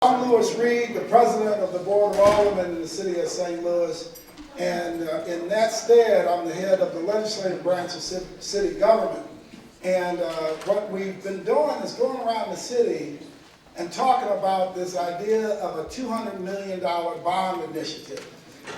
I'm Louis Reed, the president of the Board of Aldermen in the city of St. Louis. And in that stead, I'm the head of the legislative branch of city government. And what we've been doing is going around the city and talking about this idea of a $200 million bond initiative.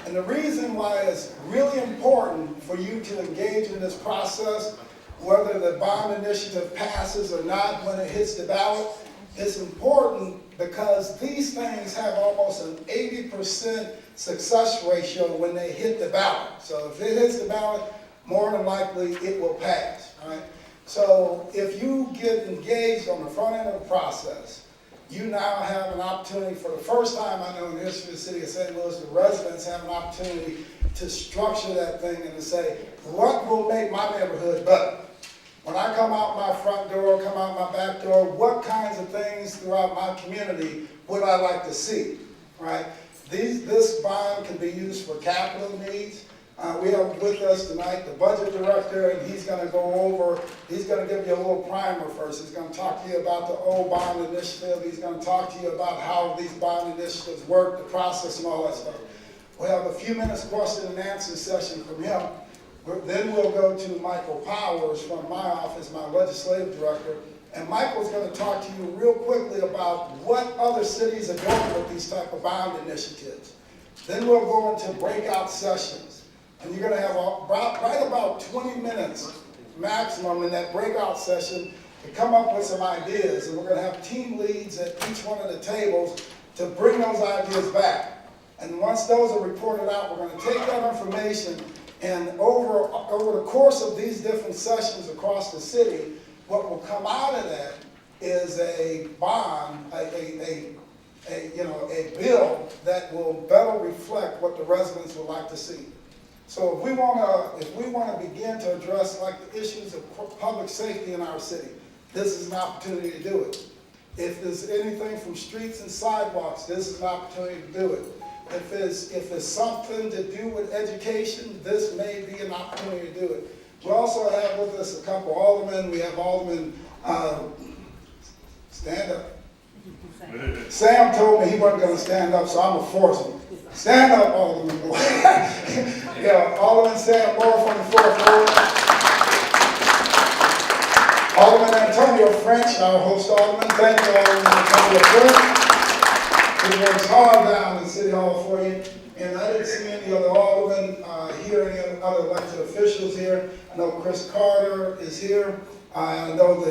And the reason why it's really important for you to engage in this process, whether the bond initiative passes or not when it hits the ballot, it's important because these things have almost an 80% success ratio when they hit the ballot. So if it hits the ballot, more than likely it will pass, right? So if you get engaged on the front end of the process, you now have an opportunity, for the first time I know in the history of the city of St. Louis, the residents have an opportunity to structure that thing and to say, what will make my neighborhood better? When I come out my front door, come out my back door, what kinds of things throughout my community would I like to see, right? This bond can be used for capital needs. We have with us tonight the budget director, and he's going to go over, he's going to give you a little primer first. He's going to talk to you about the old bond initiative. He's going to talk to you about how these bond initiatives work, the process, and all that stuff. We'll have a few minutes question and answer session from him. Then we'll go to Michael Powers from my office, my legislative director, and Michael's going to talk to you real quickly about what other cities are doing with these type of bond initiatives. Then we'll go into breakout sessions, and you're going to have right about 20 minutes maximum in that breakout session to come up with some ideas, and we're going to have team leads at each one of the tables to bring those ideas back. And once those are reported out, we're going to take that information, and over the course of these different sessions across the city, what will come out of that is a bond, a bill that will better reflect what the residents would like to see. So if we want to begin to address like the issues of public safety in our city, this is an opportunity to do it. If there's anything from streets and sidewalks, this is an opportunity to do it. If it's something to do with education, this may be an opportunity to do it. We also have with us a couple aldermen. We have Alderman, stand up. Sam told me he wasn't going to stand up, so I'm going to force him. Stand up, Alderman. Yeah, Alderman Sam Moore from the 4th Ward. Alderman Antonio French, our host alderman. Thank you, Alderman Antonio French. He works hard down in City Hall for you. And I didn't see any other aldermen here, any other elected officials here. I know Chris Carter is here. I know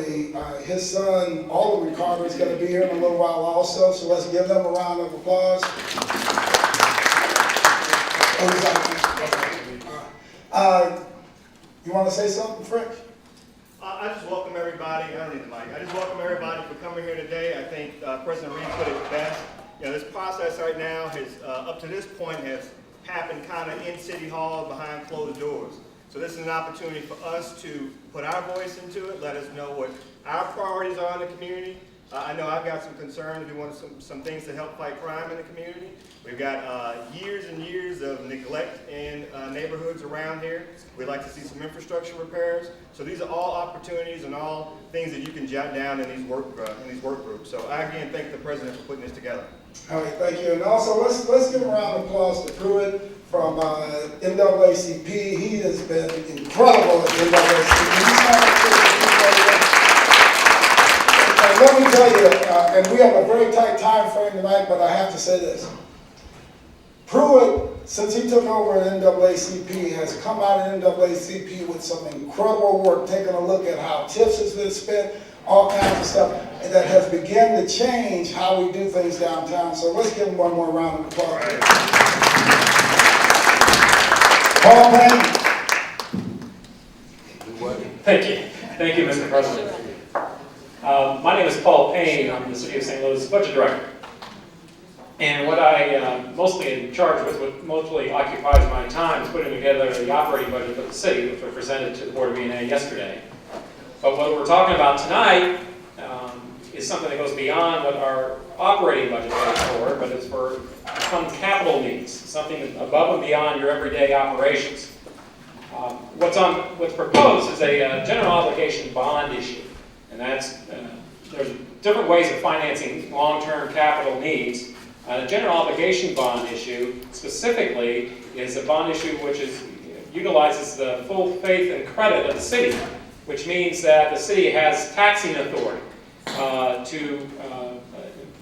his son, Alderman Carter, is going to be here in a little while also. So let's give them a round of applause. You want to say something, French? I just welcome everybody. I don't need the mic. I just welcome everybody for coming here today. I think President Reed put it best. You know, this process right now has, up to this point, has happened kind of in City Hall behind closed doors. So this is an opportunity for us to put our voice into it, let us know what our priorities are in the community. I know I've got some concerns. We want some things to help fight crime in the community. We've got years and years of neglect in neighborhoods around here. We'd like to see some infrastructure repairs. So these are all opportunities and all things that you can jot down in these work groups. So I again thank the president for putting this together. All right, thank you. And also let's give a round of applause to Pruitt from NAACP. He has been incredible at NAACP. Let me tell you, and we have a very tight time frame tonight, but I have to say this. Pruitt, since he took over at NAACP, has come out of NAACP with some incredible work, taking a look at how TIFs has been spent, all kinds of stuff, and that has begun to change how we do things downtown. So let's give him one more round of applause. Paul Payne. Thank you, Mr. President. My name is Paul Payne. I'm the City of St. Louis Budget Director. And what I mostly in charge with, what mostly occupies my time, is putting together the operating budget for the city, which was presented to the Board of E&A yesterday. But what we're talking about tonight is something that goes beyond what our operating budget is for, but it's for some capital needs, something above and beyond your everyday operations. What's proposed is a general obligation bond issue, and that's there's different ways of financing long-term capital needs. The general obligation bond issue specifically is a bond issue which utilizes the full faith and credit of the city, which means that the city has taxing authority to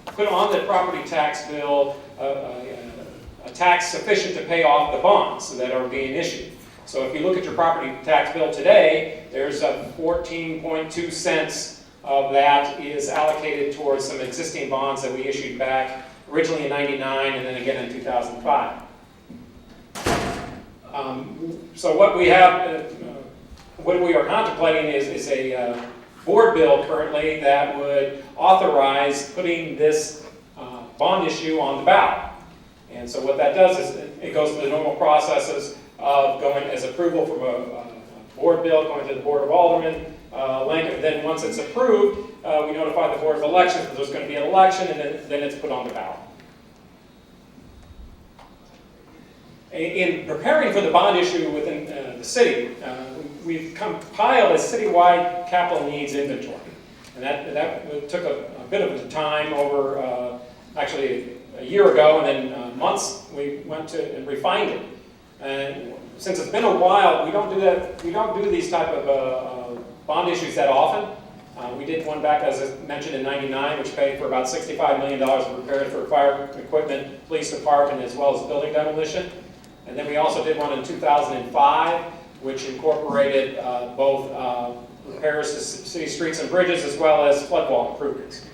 put on the property tax bill a tax sufficient to pay off the bonds that are being issued. So if you look at your property tax bill today, there's a 14.2 cents of that is allocated towards some existing bonds that we issued back originally in '99 and then again in 2005. So what we have, what we are contemplating is a board bill currently that would authorize putting this bond issue on the ballot. And so what that does is it goes through the normal processes of going as approval from a board bill, going to the Board of Aldermen, then once it's approved, we notify the Board of Elections that there's going to be an election, and then it's put on the ballot. In preparing for the bond issue within the city, we've compiled a citywide capital needs inventory. And that took a bit of time over, actually a year ago, and then months we went to and refined it. And since it's been a while, we don't do that. We don't do these type of bond issues that often. We did one back, as I mentioned, in '99, which paid for about $65 million of repairs for fire equipment, police department, as well as building demolition. And then we also did one in 2005, which incorporated both repairs to city streets and bridges, as well as flood wall improvements.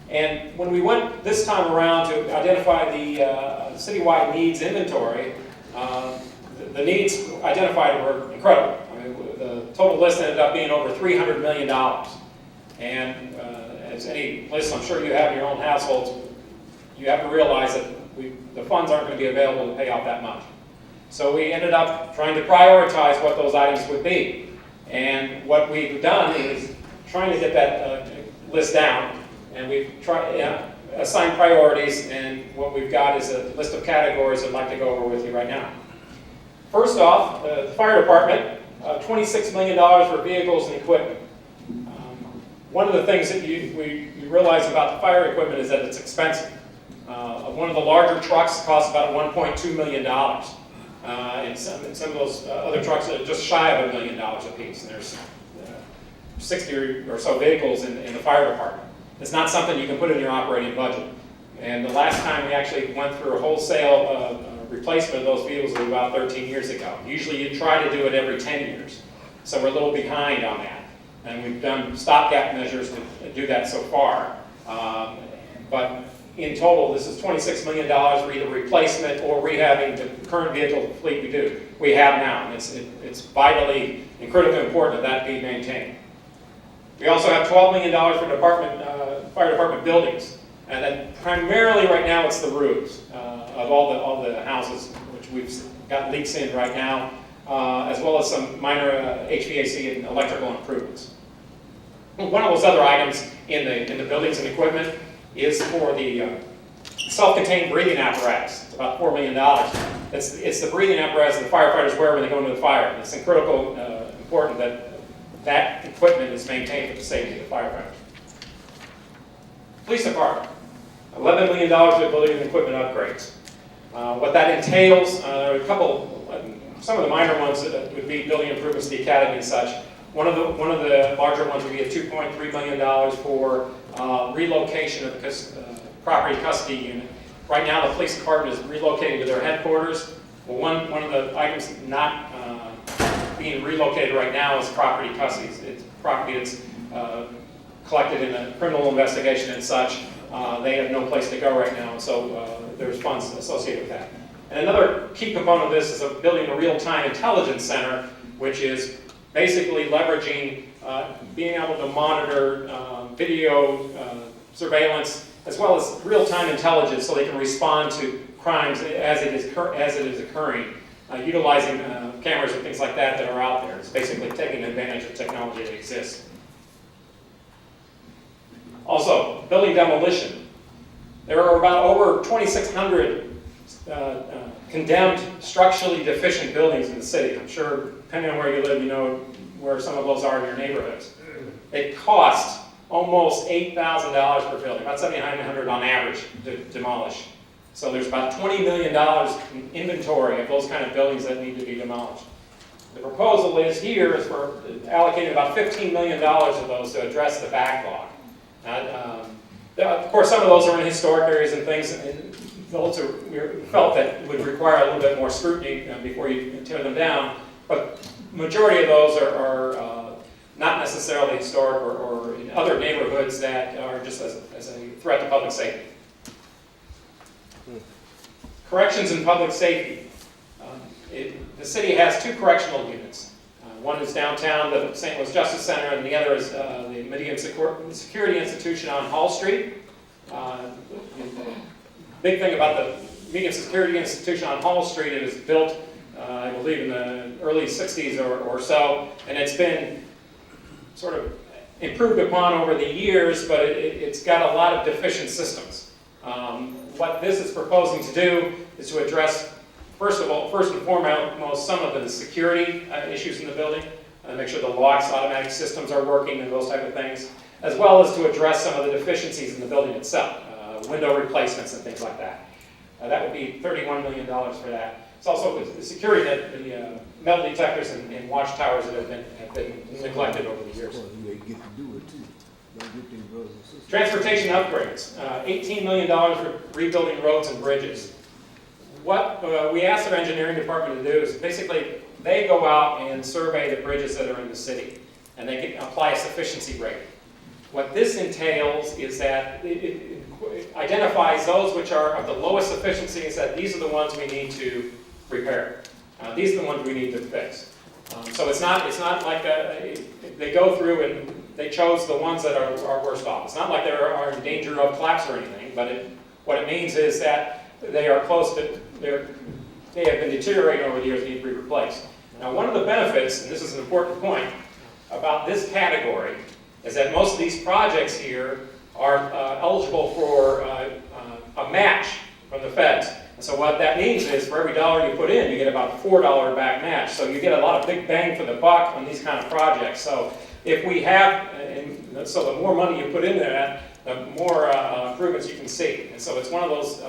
And when we went this time around to identify the citywide needs inventory, the needs identified were incredible. I mean, the total list ended up being over $300 million. And as any list I'm sure you have in your own households, you have to realize that the funds aren't going to be available to pay off that much. So we ended up trying to prioritize what those items would be. And what we've done is trying to get that list down, and we've tried assign priorities, and what we've got is a list of categories I'd like to go over with you right now. First off, the fire department, $26 million for vehicles and equipment. One of the things that we realize about the fire equipment is that it's expensive. One of the larger trucks costs about $1.2 million. And some of those other trucks are just shy of $1 million a piece. And there's 60 or so vehicles in the fire department. It's not something you can put in your operating budget. And the last time we actually went through a wholesale replacement of those vehicles was about 13 years ago. Usually you try to do it every 10 years. So we're a little behind on that. And we've done stopgap measures to do that so far. But in total, this is $26 million for either replacement or rehabbing the current vehicle fleet we have now. And it's vitally and critically important that that be maintained. We also have $12 million for fire department buildings. And then primarily right now it's the roofs of all the houses, which we've got leaks in right now, as well as some minor HVAC and electrical improvements. One of those other items in the buildings and equipment is for the self-contained breathing apparatus. It's about $4 million. It's the breathing apparatus that the firefighters wear when they go into the fire. It's critical, important that equipment is maintained for the safety of the firefighters. Police department, $11 million for building and equipment upgrades. What that entails, some of the minor ones would be building improvements to the academy and such. One of the larger ones would be a $2.3 million for relocation of the property custody unit. Right now, the police department is relocating to their headquarters. Well, one of the items not being relocated right now is property custody. It's property that's collected in a criminal investigation and such. They have no place to go right now, so there's funds associated with that. And another key component of this is building a real-time intelligence center, which is basically leveraging, being able to monitor video surveillance, as well as real-time intelligence so they can respond to crimes as it is occurring, utilizing cameras and things like that are out there. It's basically taking advantage of technology that exists. Also, building demolition. There are about over 2,600 condemned structurally deficient buildings in the city. I'm sure, depending on where you live, you know where some of those are in your neighborhoods. It costs almost $8,000 per building, about $7,900 on average to demolish. So there's about $20 million in inventory of those kind of buildings that need to be demolished. The proposal is here is for allocating about $15 million of those to address the backlog. Of course, some of those are in historic areas and things, and those are, we felt that would require a little bit more scrutiny before you tear them down. But majority of those are not necessarily historic or in other neighborhoods that are just as a threat to public safety. Corrections and public safety. The city has two correctional units. One is downtown, the St. Louis Justice Center, and the other is the Medium Security Institution on Hall Street. Big thing about the Medium Security Institution on Hall Street, it was built, I believe, in the early 60s or so, and it's been sort of improved upon over the years, but it's got a lot of deficient systems. What this is proposing to do is to address, first and foremost, some of the security issues in the building, make sure the locks, automatic systems are working and those type of things, as well as to address some of the deficiencies in the building itself, window replacements and things like that. That would be $31 million for that. It's also the security, the metal detectors and watchtowers that have been neglected over the years. Transportation upgrades, $18 million for rebuilding roads and bridges. What we asked our engineering department to do is basically they go out and survey the bridges that are in the city, and they can apply a sufficiency rating. What this entails is that it identifies those which are of the lowest efficiency and said these are the ones we need to repair. These are the ones we need to fix. So it's not like they go through and they chose the ones that are worst off. It's not like they are in danger of collapse or anything, but what it means is that they are close to, they have been deteriorating over the years and need to be replaced. Now, one of the benefits, and this is an important point, about this category is that most of these projects here are eligible for a match from the feds. And so what that means is for every dollar you put in, you get about a $4 back match. So you get a lot of big bang for the buck on these kind of projects. So if we have, and so the more money you put in there, the more improvements you can see. And so it's one of those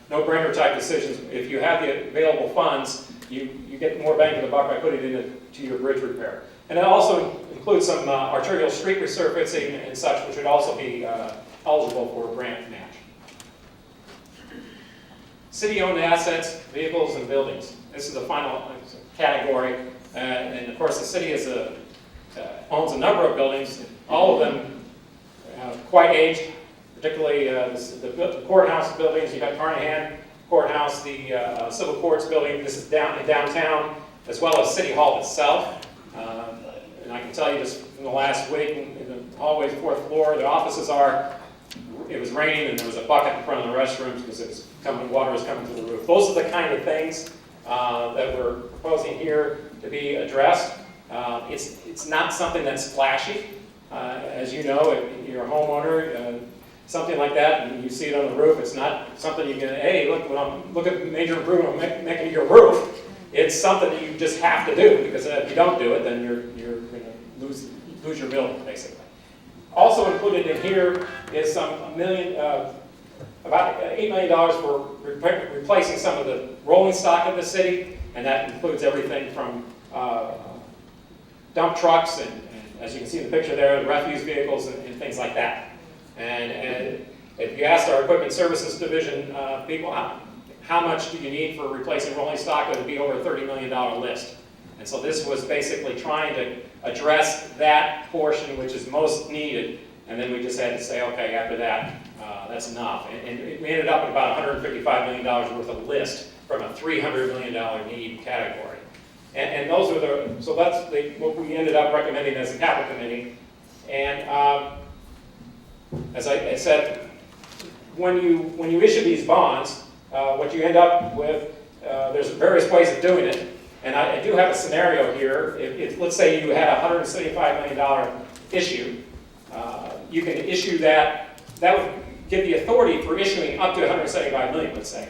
no-brainer type decisions. If you have the available funds, you get more bang for the buck by putting it into your bridge repair. And it also includes some arterial street resurfacing and such, which would also be eligible for a grant match. City-owned assets, vehicles, and buildings. This is the final category. And of course, the city owns a number of buildings. All of them quite aged, particularly the courthouse buildings. You've got Carnahan Courthouse, the Civil Courts building. This is downtown, as well as City Hall itself. And I can tell you just in the last week, in the hallway, 4th floor, the offices it was raining and there was a bucket in front of the restrooms because water was coming through the roof. Those are the kind of things that we're proposing here to be addressed. It's not something that's flashy. As you know, if you're a homeowner, something like that, and you see it on the roof, it's not something you can, hey, look at the major improvement I'm making to your roof. It's something that you just have to do, because if you don't do it, then you're going to lose your building, basically. Also included in here is about $8 million for replacing some of the rolling stock of the city, and that includes everything from dump trucks and as you can see in the picture there, the refuse vehicles and things like that. And if you asked our equipment services division people how much do you need for replacing rolling stock, it would be over a $30 million list. And so this was basically trying to address that portion which is most needed, and then we just had to say, okay, after that, that's enough. And we ended up with about $155 million worth of list from a $300 million need category. And those are so that's what we ended up recommending as a capital committee. And as I said, when you issue these bonds, what you end up with, there's various ways of doing it. And I do have a scenario here. If let's say you had a $175 million issue, you can issue that. That would give the authority for issuing up to $175 million, let's say.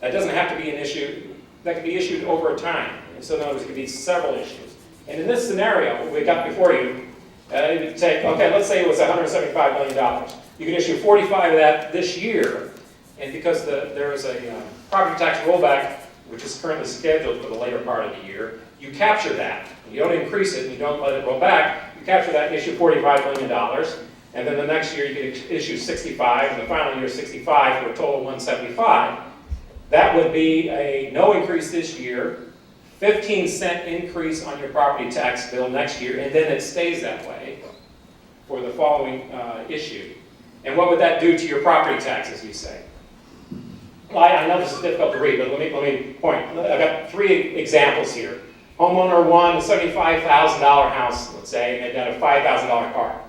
That doesn't have to be an issue. That can be issued over time. And so in other words, it could be several issues. And in this scenario, what we got before you, You would take, okay, let's say it was $175 million. You can issue 45 of that this year, and because there is a property tax rollback, which is currently scheduled for the later part of the year, you capture that. You don't increase it, and you don't let it roll back. You capture that and issue $45 million, and then the next year you can issue 65, and the final year 65 for a total of 175. That would be a no increase this year, 15-cent increase on your property tax bill next year, and then it stays that way for the following issue. And what would that do to your property taxes, you say? Well, I know this is difficult to read, but let me point. I've got 3 examples here. Homeowner 1, a $75,000 house, let's say, and they've got a $5,000 car.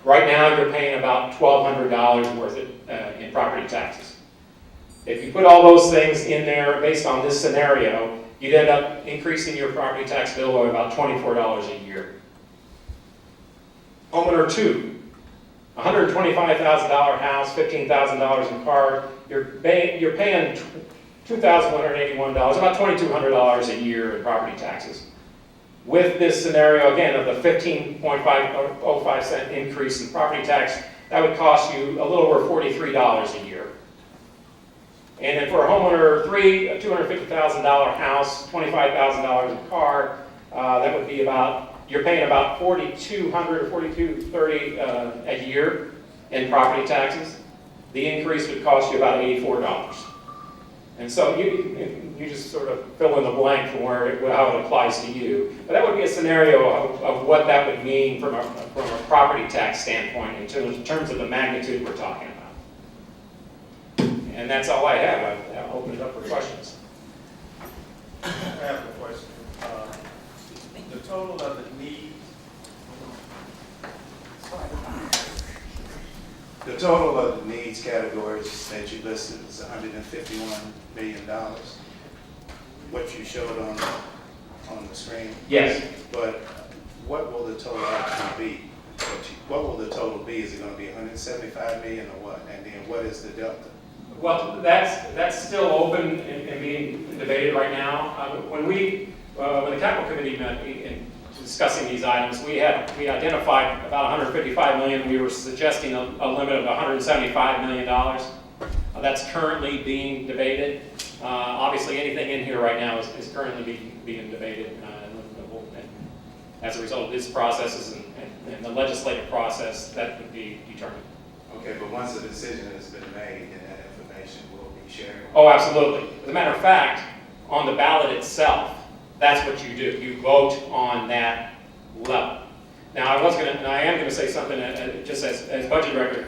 Right now, you're paying about $1,200 worth in property taxes. If you put all those things in there based on this scenario, you'd end up increasing your property tax bill by about $24 a year. Homeowner 2, $125,000 house, $15,000 in car, you're paying $2,181, about $2,200 a year in property taxes. With this scenario, again, of the 15.05 cent increase in property tax, that would cost you a little over $43 a year. And then for a homeowner 3, a $250,000 house, $25,000 in car, that would be about, you're paying about $4,200 or $4,230 a year in property taxes. The increase would cost you about $84. And so you just sort of fill in the blank from how it applies to you. But that would be a scenario of what that would mean from a property tax standpoint in terms of the magnitude we're talking about. And that's all I have. I'll open it up for questions. I have a question. The total of the needs. The total of the needs categories that you listed is $151 million. What you showed on the screen. Yes. But what will the total actually be? What will the total be? Is it going to be $175 million or what? And then what is the delta? Well, that's still open and being debated right now. When the capital committee met in discussing these items, we identified about $155 million. We were suggesting a limit of $175 million. That's currently being debated. Obviously, anything in here right now is currently being debated. And as a result of these processes and the legislative process, that would be determined. Okay, but once a decision has been made, then that information will be shared. Oh, absolutely. As a matter of fact, on the ballot itself, that's what you do. You vote on that level. Now, I am going to say something just as budget director.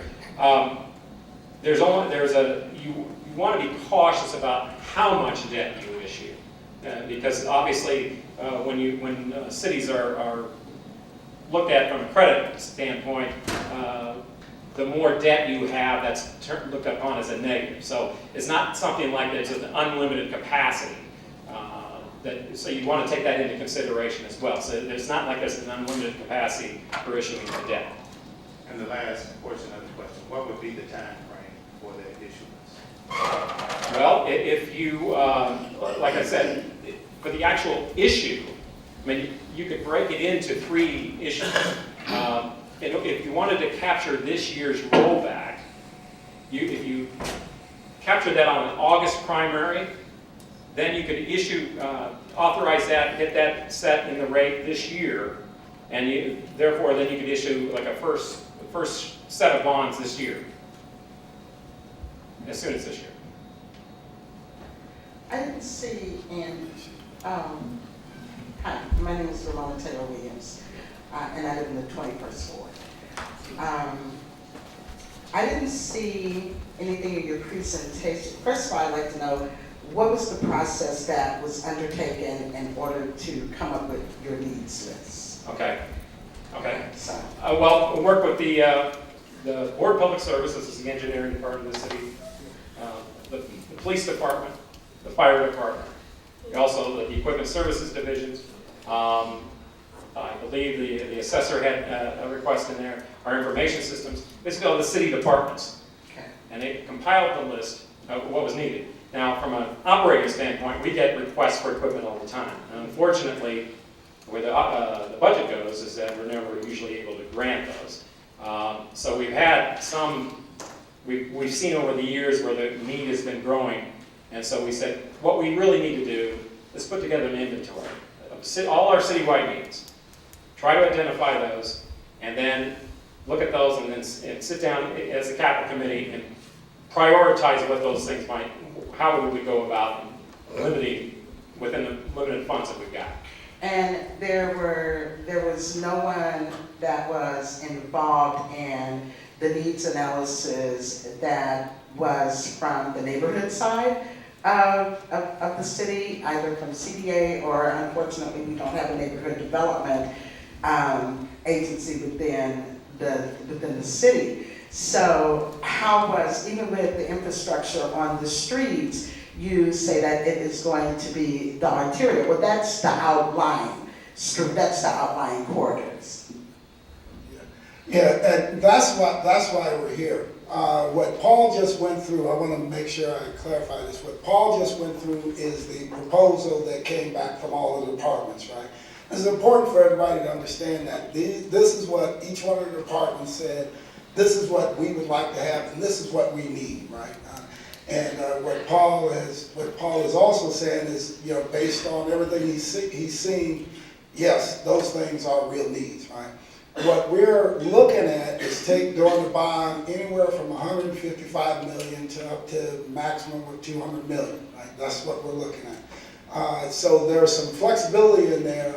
You want to be cautious about how much debt you issue, because obviously, when cities are looked at from a credit standpoint, the more debt you have, that's looked upon as a negative. So it's not something like there's an unlimited capacity. So you want to take that into consideration as well. So it's not like there's an unlimited capacity for issuing the debt. And the last portion of the question, what would be the time frame for that issuance? Well, if you, like I said, for the actual issue, I mean, you could break it into 3 issues. If you wanted to capture this year's rollback, if you capture that on an August primary, then you could authorize that, get that set in the rate this year, and therefore then you could issue like a first set of bonds this year, as soon as this year. I didn't see hi, my name is Ramona Taylor Williams, and I live in the 21st Ward. I didn't see anything in your presentation. First of all, I'd like to know, what was the process that was undertaken in order to come up with your needs list? Okay. So, Well, we'll work with the Board of Public Services, is the engineering department of the city, the police department, the fire department, also the equipment services divisions. I believe the assessor had a request in there. Our information systems, basically all the city departments. okay. And they compiled the list of what was needed. Now, from an operating standpoint, we get requests for equipment all the time. And unfortunately, where the budget goes is that we're never usually able to grant those. So we've had some, we've seen over the years where the need has been growing, and so we said, what we really need to do is put together an inventory of all our citywide needs. Try to identify those, and then look at those, and then sit down as a capital committee and prioritize what those things might, how would we go about limiting within the limited funds that we've got. And there was no one that was involved in the needs analysis that was from the neighborhood side of the city, either from CDA or, unfortunately, we don't have a neighborhood development agency within the city. So how was, even with the infrastructure on the streets, you say that it is going to be the arterial? Well, that's the outlying street, that's the outlying corridors. Yeah, and that's why we're here. What Paul just went through, I want to make sure I clarify this. What Paul just went through is the proposal that came back from all the departments, right? It's important for everybody to understand that this is what each one of the departments said. This is what we would like to have, and this is what we need, right? What Paul is also saying is, you know, based on everything he's seen, yes, those things are real needs, right? What we're looking at is during the bond anywhere from 155 million to up to maximum of 200 million, right? That's what we're looking at. So there's some flexibility in there,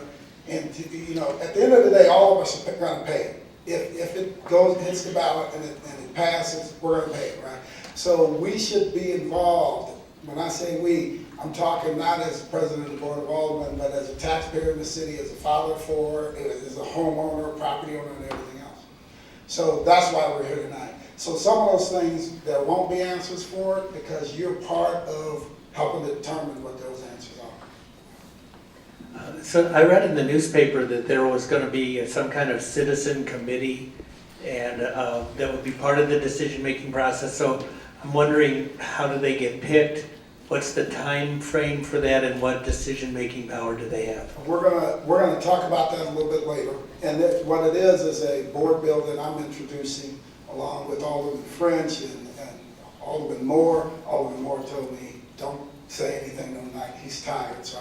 and you know, at the end of the day, all of us are going to pay it. If it hits the ballot and it passes, we're going to pay it, right? So we should be involved. When I say we, I'm talking not as president of the Board of Aldermen, but as a taxpayer in the city, as a father of four, as a homeowner, property owner, and everything else. So that's why we're here tonight. So some of those things, there won't be answers for it because you're part of helping to determine what those answers are. So I read in the newspaper that there was going to be some kind of citizen committee, and that would be part of the decision-making process. So I'm wondering, how do they get picked? What's the time frame for that, and what decision-making power do they have? We're gonna talk about that a little bit later. And what it is a board bill that I'm introducing along with Alderman French and Alderman Moore. Alderman Moore told me, don't say anything tonight, he's tired, so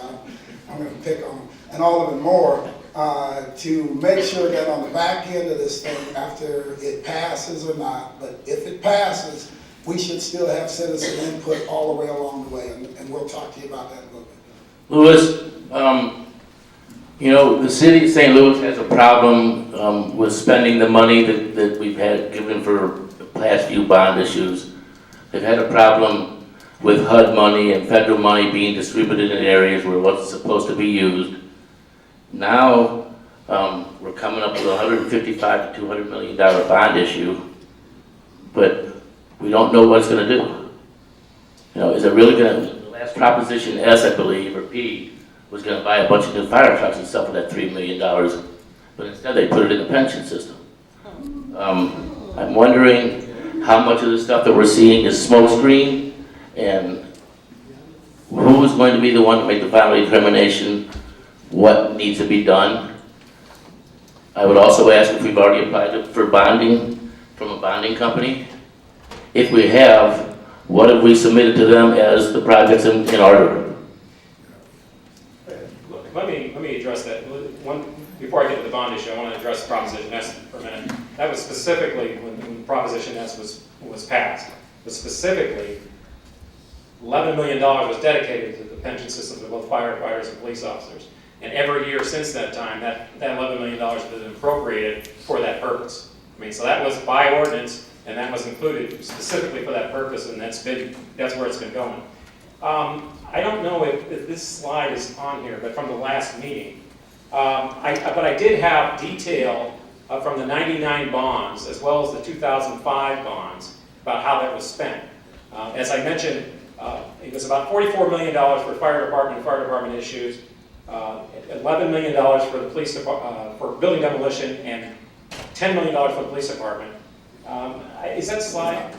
I'm gonna pick on him. And Alderman Moore, to make sure that on the back end of this thing, after it passes or not, but if it passes, we should still have citizen input all the way along the way, and we'll talk to you about that in a little bit. Louis, you know, the city of St. Louis has a problem with spending the money that we've had given for the past few bond issues. They've had a problem with HUD money and federal money being distributed in areas where it wasn't supposed to be used. Now, we're coming up with a $155 to $200 million bond issue, but we don't know what it's going to do. You know, is it really going to, the last Proposition S, I believe, or P, was going to buy a bunch of new fire trucks and stuff for that $3 million, but instead they put it in the pension system. I'm wondering how much of the stuff that we're seeing is smokescreen, and who is going to be the one to make the final determination what needs to be done. I would also ask if we've already applied for bonding from a bonding company. If we have, what have we submitted to them as the projects in order? Let me address that. Before I get to the bond issue, I want to address Proposition S for a minute. That was specifically when Proposition S was passed. But specifically, $11 million was dedicated to the pension systems of both firefighters and police officers. And every year since that time, that $11 million has been appropriated for that purpose. I mean, so that was by ordinance, and that was included specifically for that purpose, and that's where it's been going. I don't know if this slide is on here, but from the last meeting, but I did have detail from the 99 bonds as well as the 2005 bonds about how that was spent. As I mentioned, it was about $44 million for fire department issues, $11 million for the police for building demolition, and $10 million for the police department. Is that slide?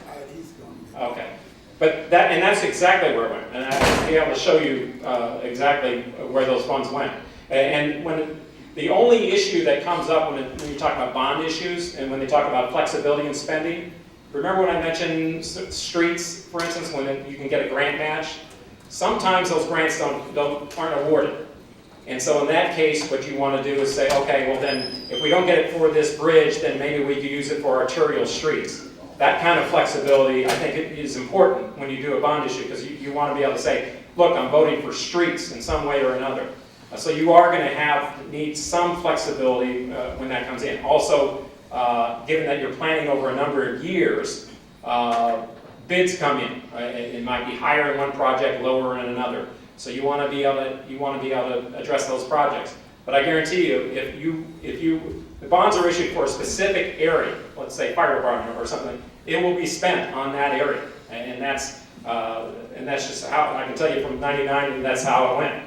Okay. But that's exactly where it went. And I'll be able to show you exactly where those funds went. And when The only issue that comes up when you talk about bond issues and when they talk about flexibility in spending, remember when I mentioned streets, for instance, when you can get a grant match? Sometimes those grants aren't awarded. And so in that case, what you want to do is say, okay, well then, if we don't get it for this bridge, then maybe we could use it for arterial streets. That kind of flexibility, I think, is important when you do a bond issue, because you want to be able to say, look, I'm voting for streets in some way or another. So you are going to need some flexibility when that comes in. Also, given that you're planning over a number of years, bids come in. It might be higher in one project, lower in another. So you want to be able to address those projects. But I guarantee you, if the bonds are issued for a specific area, let's say fire department or something, it will be spent on that area, and that's just how I can tell you from '99, and that's how it went.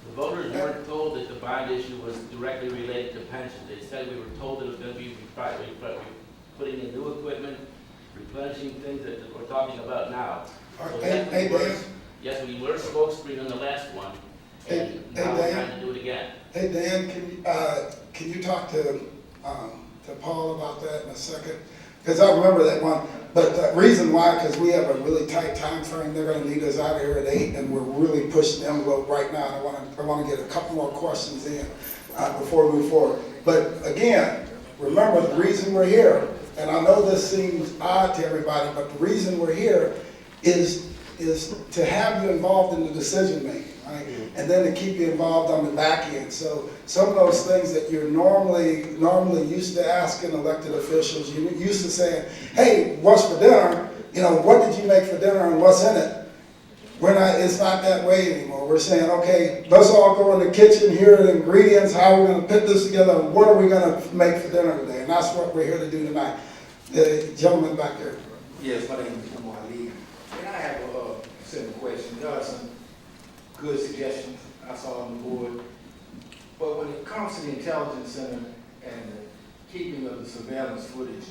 The voters weren't told that the bond issue was directly related to pensions. They said we were told it was going to be putting in new equipment, replenishing things that we're talking about now. So yes, we were spokesperson on the last one, and now we're trying to do it again. Hey, Dan, can you talk to Paul about that in a second? Because I remember that one, but the reason why, because we have a really tight time frame. They're going to need us out of here at 8, and we're really pushing the envelope right now. I want to get a couple more questions in before we move forward. But again, remember the reason we're here, and I know this seems odd to everybody, but the reason we're here is to have you involved in the decision making, right? And then to keep you involved on the back end. So some of those things that you're normally used to asking elected officials, you're used to saying, hey, what's for dinner? You know, what did you make for dinner and what's in it? It's not that way anymore. We're saying, okay, let's all go in the kitchen, here are the ingredients, how are we going to put this together, and what are we going to make for dinner today? And that's what we're here to do tonight. The gentleman back there. Yes, my name is Kumar Lee. And I have a simple question. There are some good suggestions I saw on the board. But when it comes to the Intelligence Center and the keeping of the surveillance footage,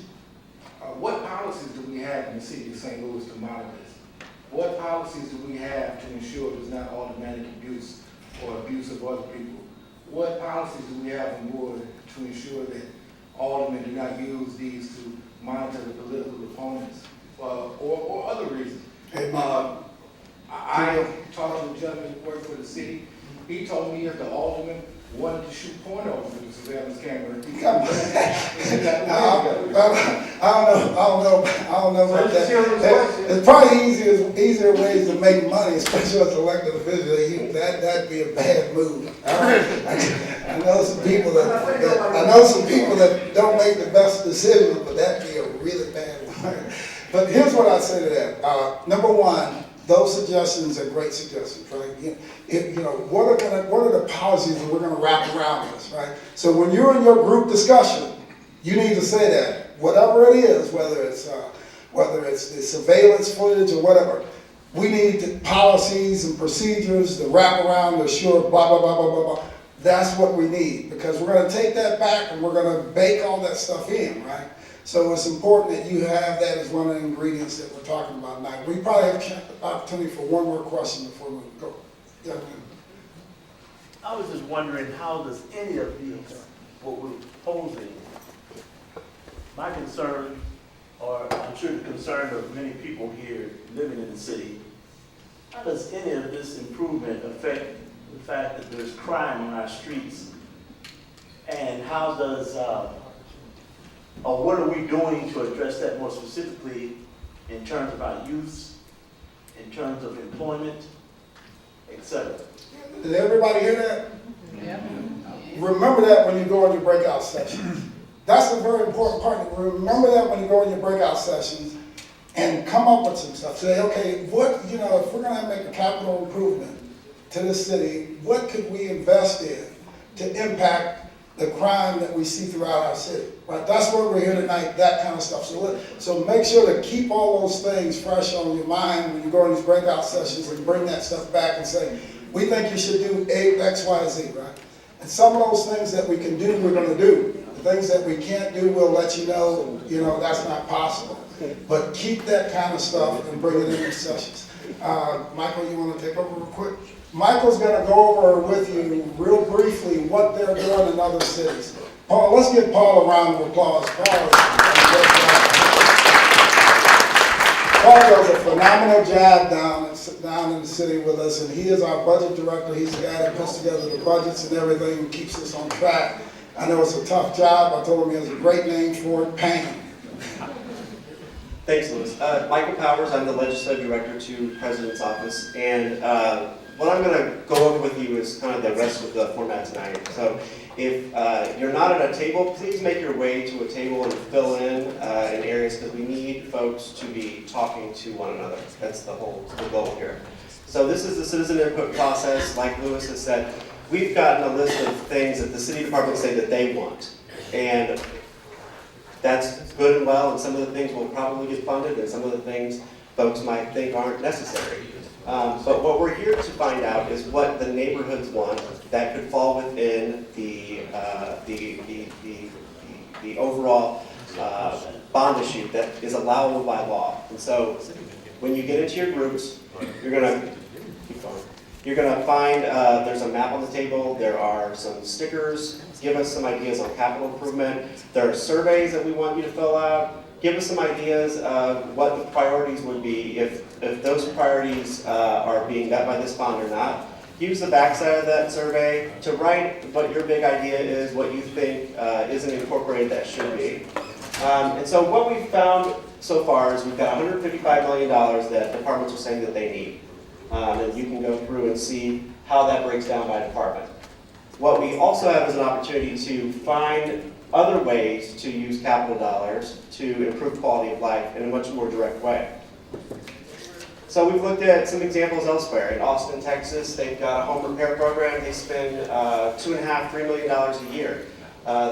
what policies do we have in the city of St. Louis to monitor this? What policies do we have to ensure there's not automatic abuse or abuse of other people? What policies do we have on board to ensure that aldermen do not use these to monitor the political opponents or other reasons? I talked to a gentleman who worked for the city. He told me that the alderman wanted to shoot porno through the surveillance camera. I don't know about that. There's probably easier ways to make money, especially as elected officials. That'd be a bad move. I know some people that don't make the best decisions, but that'd be a really bad one. But here's what I say to that. Number one, those suggestions are great suggestions, right? What are the policies that we're going to wrap around this, right? So when you're in your group discussion, you need to say that whatever it is, whether it's the surveillance footage or whatever, we need policies and procedures to wrap around to assure blah blah blah blah blah blah. That's what we need, because we're going to take that back and we're going to bake all that stuff in, right? So it's important that you have that as one of the ingredients that we're talking about tonight. We probably have the opportunity for one more question before we go. Yeah. I was just wondering, how does any of these, what we're proposing, my concern, or I'm sure the concern of many people here living in the city, how does any of this improvement affect the fact that there's crime on our streets? And how does, or what are we doing to address that more specifically in terms of our youth, in terms of employment, etc.? Did everybody hear that? Yeah. Remember that when you go in your breakout sessions. That's a very important part. Remember that when you go in your breakout sessions and come up with some stuff. Say, okay, if we're going to make a capital improvement to this city, what could we invest in to impact the crime that we see throughout our city, right? That's why we're here tonight, that kind of stuff. So make sure to keep all those things fresh on your mind when you go in these breakout sessions and bring that stuff back and say, we think you should do A, X, Y, Z, right? And some of those things that we can do, we're going to do. The things that we can't do, we'll let you know, that's not possible. But keep that kind of stuff and bring it in your sessions. Michael, you want to take over real quick? Michael's gonna go over with you real briefly what they're doing in other cities. Paul, let's give Paul a round of applause. Paul does a phenomenal job down in the city with us, and he is our budget director. He's the guy that puts together the budgets and everything and keeps us on track. I know it's a tough job. I told him he has a great name for it, Payne. Thanks, Louis. Michael Powers, I'm the legislative director to the President's office, and what I'm going to go over with you is kind of the rest of the format tonight. So if you're not at a table, please make your way to a table and fill in areas, because we need folks to be talking to one another. That's the goal here. So this is the citizen input process. Like Louis has said, we've gotten a list of things that the city departments say that they want. And that's good and well, and some of the things will probably get funded, and some of the things folks might think aren't necessary. But what we're here to find out is what the neighborhoods want that could fall within the overall bond issue that is allowable by law. And so when you get into your groups, you're gonna find there's a map on the table. There are some stickers. Give us some ideas on capital improvement. There are surveys that we want you to fill out. Give us some ideas of what the priorities would be if those priorities are being met by this bond or not. Use the backside of that survey to write what your big idea is, what you think isn't incorporated that should be. And so what we've found so far is we've got $155 million that departments are saying that they need. And you can go through and see how that breaks down by department. What we also have is an opportunity to find other ways to use capital dollars to improve quality of life in a much more direct way. So we've looked at some examples elsewhere. In Austin, Texas, they've got a home repair program. They spend $2.5–3 million a year.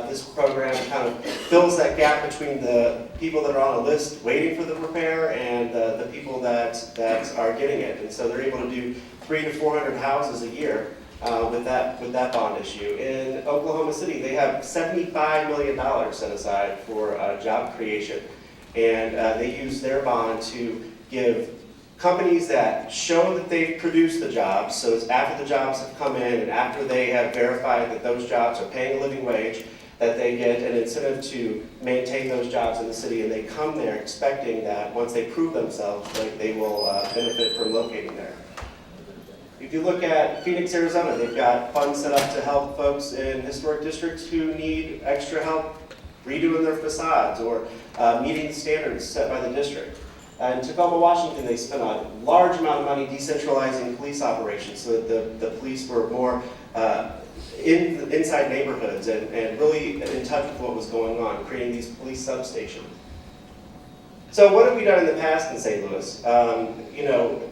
This program kind of fills that gap between the people that are on a list waiting for the repair and the people that are getting it. And so they're able to do 300 to 400 houses a year with that bond issue. In Oklahoma City, they have $75 million set aside for job creation. And they use their bond to give companies that show that they've produced the jobs, so it's after the jobs have come in and after they have verified that those jobs are paying a living wage, that they get an incentive to maintain those jobs in the city, and they come there expecting that once they prove themselves, they will benefit from locating there. If you look at Phoenix, Arizona, they've got funds set up to help folks in historic districts who need extra help redoing their facades or meeting the standards set by the district. In Tacoma, Washington, they spent a large amount of money decentralizing police operations so that the police were more inside neighborhoods and really in touch with what was going on, creating these police substations. So what have we done in the past in St. Louis?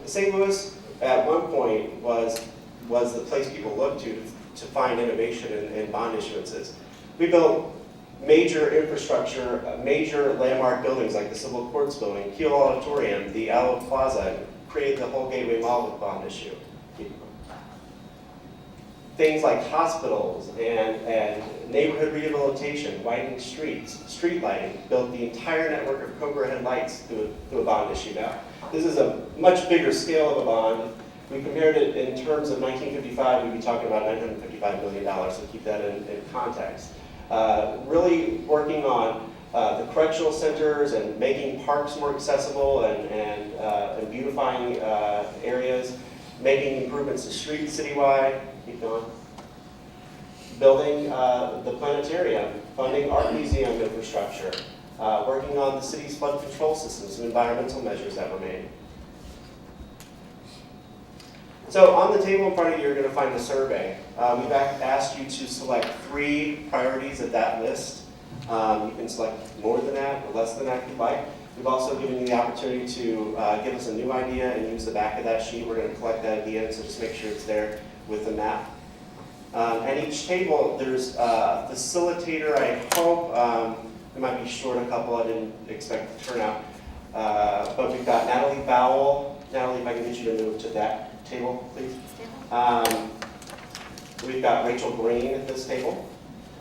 St. Louis at one point was the place people looked to find innovation in bond issuances. We built major infrastructure, major landmark buildings like the Civil Courts Building, Kiel Auditorium, the Allo Plaza, and created the whole Gateway Mall with bond issue. Things like hospitals and neighborhood rehabilitation, widening streets, street lighting, built the entire network of Cobra head lights through a bond issue now. This is a much bigger scale of a bond. We compared it in terms of 1955, we'd be talking about $955 million, so keep that in context. Really working on the correctional centers and making parks more accessible and beautifying areas, making improvements to streets citywide, keep going. Building the planetarium, funding art museum infrastructure, working on the city's flood control systems and environmental measures that were made. So on the table in front of you, you're going to find a survey. We've asked you to select 3 priorities of that list. You can select more than that or less than that if you'd like. We've also given you the opportunity to give us a new idea and use the back of that sheet. We're going to collect that at the end, so just make sure it's there with the map. At each table, there's a facilitator, I hope. We might be short a couple, I didn't expect the turnout. But we've got Natalie Bowell. Natalie, if I can get you to move to that table, please. We've got Rachel Green at this table.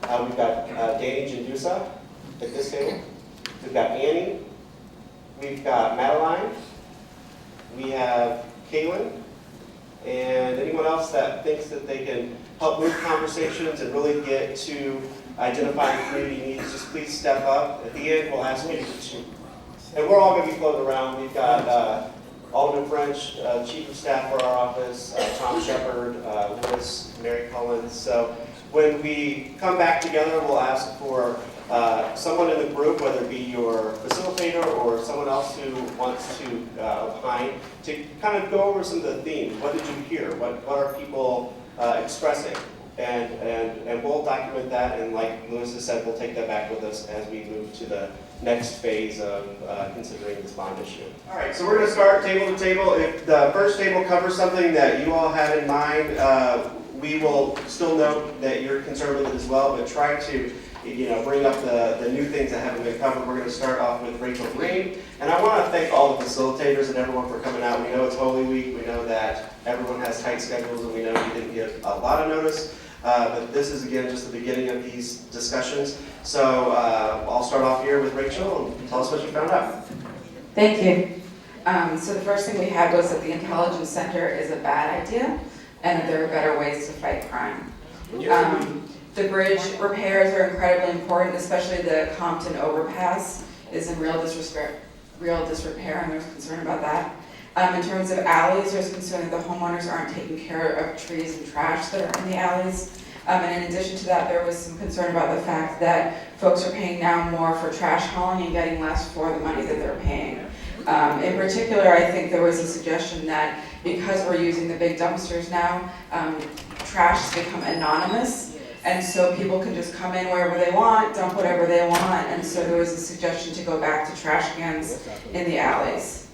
We've got Danny Jandusa at this table. We've got Annie. We've got Madeline. We have Kaylin. And anyone else that thinks that they can help move conversations and really get to identifying community needs, just please step up. At the end, we'll ask you to, and we're all going to be floating around. We've got Alderman French, Chief of Staff for our office, Tom Shepard, Lewis, Mary Collins. So when we come back together, we'll ask for someone in the group, whether it be your facilitator or someone else who wants to opine, to kind of go over some of the themes. What did you hear? What are people expressing? And we'll document that, and like Lewis has said, we'll take that back with us as we move to the next phase of considering this bond issue. All right, so we're going to start table to table. If the first table covers something that you all had in mind, we will still note that you're concerned with it as well, but try to bring up the new things that haven't been covered. We're going to start off with Rachel Green, and I want to thank all the facilitators and everyone for coming out. We know it's Holy Week. We know that everyone has tight schedules, and we know you didn't give a lot of notice. But this is, again, just the beginning of these discussions. So I'll start off here with Rachel, and tell us what you found out. Thank you. So the first thing we had was that the Intelligence Center is a bad idea, and that there are better ways to fight crime. The bridge repairs are incredibly important, especially the Compton overpass is in real disrepair, and there's concern about that. In terms of alleys, there's concern that the homeowners aren't taking care of trees and trash that are in the alleys. And in addition to that, there was some concern about the fact that folks are paying now more for trash hauling and getting less for the money that they're paying. In particular, I think there was a suggestion that because we're using the big dumpsters now, trash has become anonymous. And so people can just come in wherever they want, dump whatever they want. And so there was a suggestion to go back to trash cans in the alleys.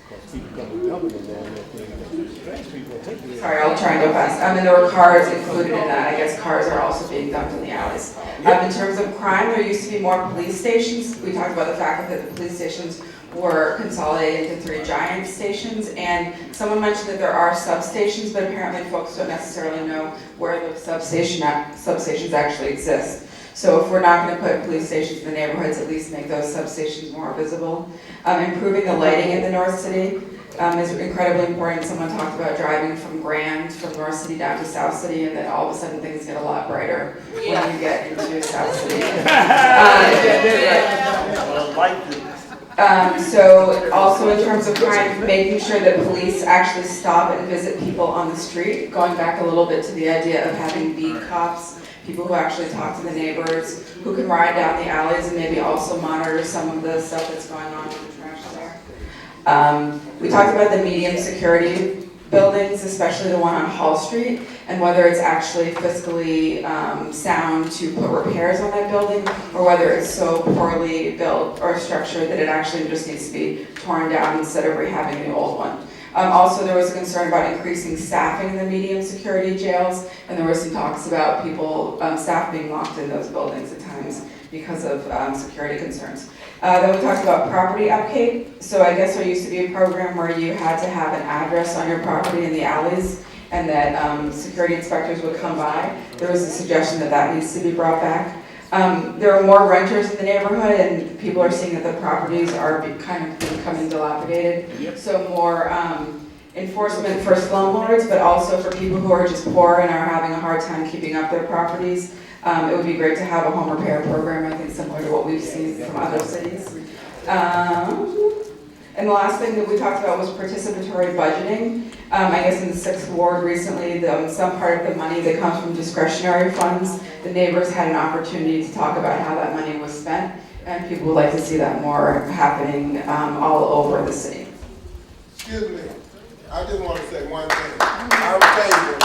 Sorry, I'll try and go fast. And there were cars included in that. I guess cars are also being dumped in the alleys. In terms of crime, there used to be more police stations. We talked about the fact that the police stations were consolidated into 3 giant stations, and someone mentioned that there are substations, but apparently folks don't necessarily know where the substations actually exist. So if we're not going to put police stations in the neighborhoods, at least make those substations more visible. Improving the lighting in the North City is incredibly important. Someone talked about driving from Grand, from North City down to South City, and then all of a sudden things get a lot brighter when you get into South City. So also in terms of crime, making sure that police actually stop and visit people on the street, going back a little bit to the idea of having beat cops, people who actually talk to the neighbors, who can ride down the alleys and maybe also monitor some of the stuff that's going on with the trash there. We talked about the medium security buildings, especially the one on Hall Street, and whether it's actually fiscally sound to put repairs on that building, or whether it's so poorly built or structured that it actually just needs to be torn down instead of rehabbing the old one. Also, there was a concern about increasing staffing in the medium security jails, and there were some talks about people, staff being locked in those buildings at times because of security concerns. Then we talked about property upkeep. So I guess there used to be a program where you had to have an address on your property in the alleys, and that security inspectors would come by. There was a suggestion that that needs to be brought back. There are more renters in the neighborhood, and people are seeing that the properties are kind of becoming dilapidated. Yep. So more enforcement for slumlords, but also for people who are just poor and are having a hard time keeping up their properties. It would be great to have a home repair program, I think similar to what we've seen from other cities. And the last thing that we talked about was participatory budgeting. I guess in the 6th Ward recently, some part of the money that comes from discretionary funds, the neighbors had an opportunity to talk about how that money was spent, and people would like to see that more happening all over the city. Excuse me, I just want to say one thing. Our table.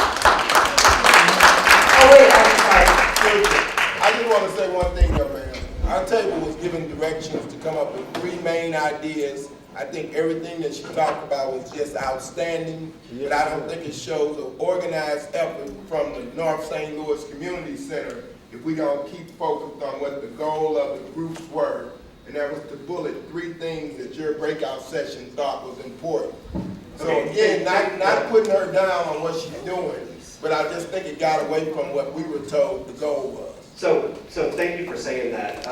Oh wait, I'm sorry. I just want to say one thing, young man. Our table was given directions to come up with 3 main ideas. I think everything that she talked about was just outstanding, but I don't think it shows an organized effort from the North St. Louis Community Center if we don't keep focused on what the goal of the groups were. And that was to bullet 3 things that your breakout session thought was important. So again, not putting her down on what she's doing, but I just think it got away from what we were told the goal was. So thank you for saying that.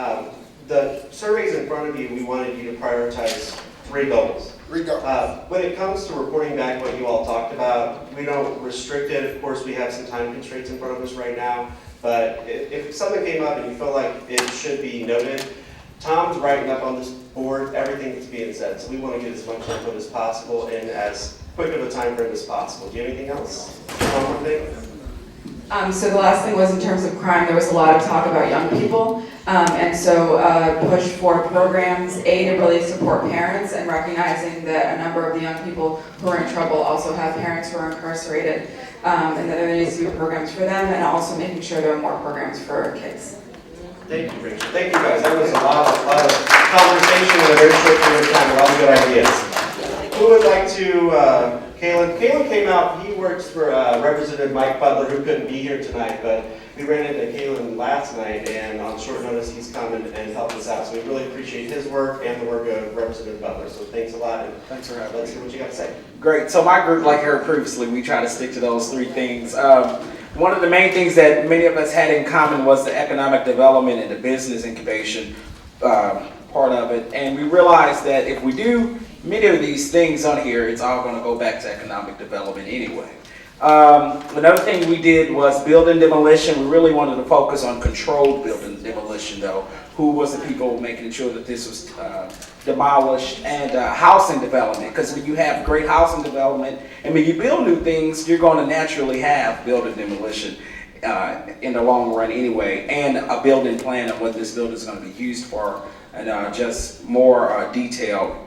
The surveys in front of you, we wanted you to prioritize Three goals. Regardless. When it comes to reporting back what you all talked about, we don't restrict it. Of course, we have some time constraints in front of us right now, but if something came up and you feel like it should be noted, Tom's writing up on this board everything that's being said, so we want to get as much input as possible in as quick of a time frame as possible. Do you have anything else? One more thing? So the last thing was in terms of crime, there was a lot of talk about young people. And so push for programs, A, to really support parents and recognizing that a number of the young people who are in trouble also have parents who are incarcerated. And that there needs to be programs for them, and also making sure there are more programs for kids. Thank you, Rachel. Thank you, guys. That was a lot of conversation in a very short period of time. A lot of good ideas. Who would like to, Kalen came out, he works for Representative Mike Butler, who couldn't be here tonight, but we ran into Kalen last night, and on short notice, he's come and helped us out. So we really appreciate his work and the work of Representative Butler. So thanks a lot, and Thanks for having me. let's hear what you got to say. Great. So my group, like I heard previously, we try to stick to those three things. One of the main things that many of us had in common was the economic development and the business incubation part of it. And we realized that if we do many of these things on here, it's all going to go back to economic development anyway. Another thing we did was building demolition. We really wanted to focus on controlled building demolition, though. Who was the people making sure that this was demolished, and housing development, because when you have great housing development and when you build new things, you're going to naturally have building demolition in the long run anyway, and a building plan of what this building is going to be used for, and just more detailed